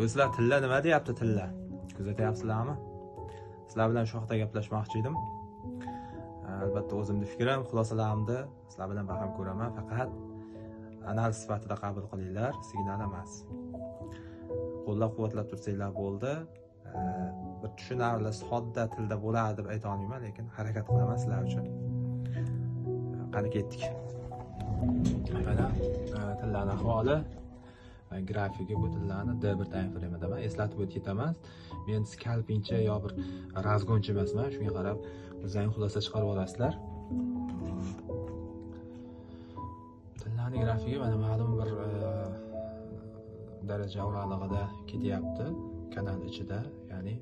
O'zlar tilla nima deyapti tilla? Kuzatyapsizlarmi? Sizlar bilan shu haqida gaplashmoqchi edim. Albatta o'zimning fikrim, xulosalarimni sizlar bilan baham ko'raman, faqat analiz sifatida qabul qilinglar, signal emas. Qo'llab-quvvatlab tursanglar bo'ldi. Bir tushunarli, sodda tilda bo'ladi deb ayta olmayman, lekin harakat qilaman sizlar uchun. Qani ketdik. Mana tillarning ahvoli va grafiki bu tillarni D1 time frame'da man eslatib o'tib ketaman. Men skalpingchi yo bir razgonchi emasman, shunga qarab o'zingizning xulosa chiqarib olasizlar. Tillarning grafiki mana ma'lum bir daraja oralig'ida ketyapti kanal ichida, ya'ni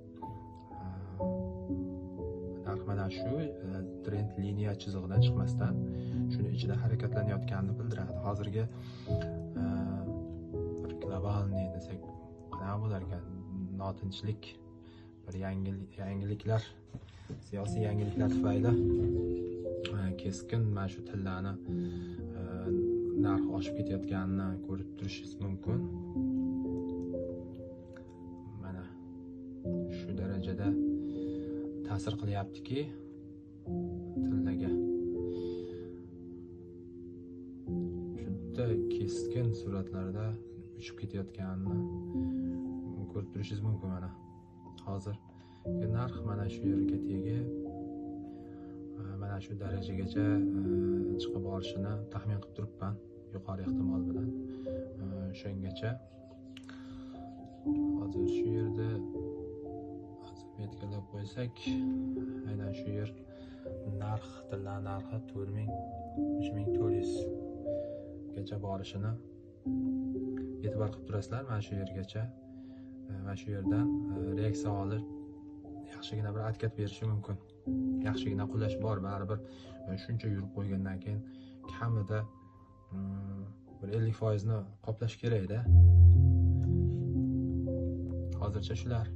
narx mana shu trend liniya chizig'idan chiqmasdan shuni ichida harakatlanayotganini bildiradi. Hozirgi bir globalniy desak qanaqa bo'lar ekan, notinchlik, bir yangiliklar, siyosiy yangiliklar tufayli keskin mana shu tillarni narx oshib ketayotganini ko'rib turishingiz mumkin. Mana shu darajada ta'sir qilyaptiki tillaga. Juda keskin sur'atlarda uchib ketayotganini ko'rib turishingiz mumkin. Mana hozir narx mana shu yerga tegib, mana shu darajagacha chiqib borishini taxmin qilib turibman, yuqori ehtimol bilan. O'shangacha hozir shu yerda metkalab qo'ysak, aynan shu yer narx, tillar narxi 3400 gacha borishini e'tibor qilib turasizlar. Mana shu yergacha, mana shu yerdan reaksiya olib yaxshigina bir atkat berishi mumkin. Yaxshigina qulash bor, baribir shuncha yurib qo'ygandan keyin kamida bir 50% ni qoplash kerak-da. Hozircha shular.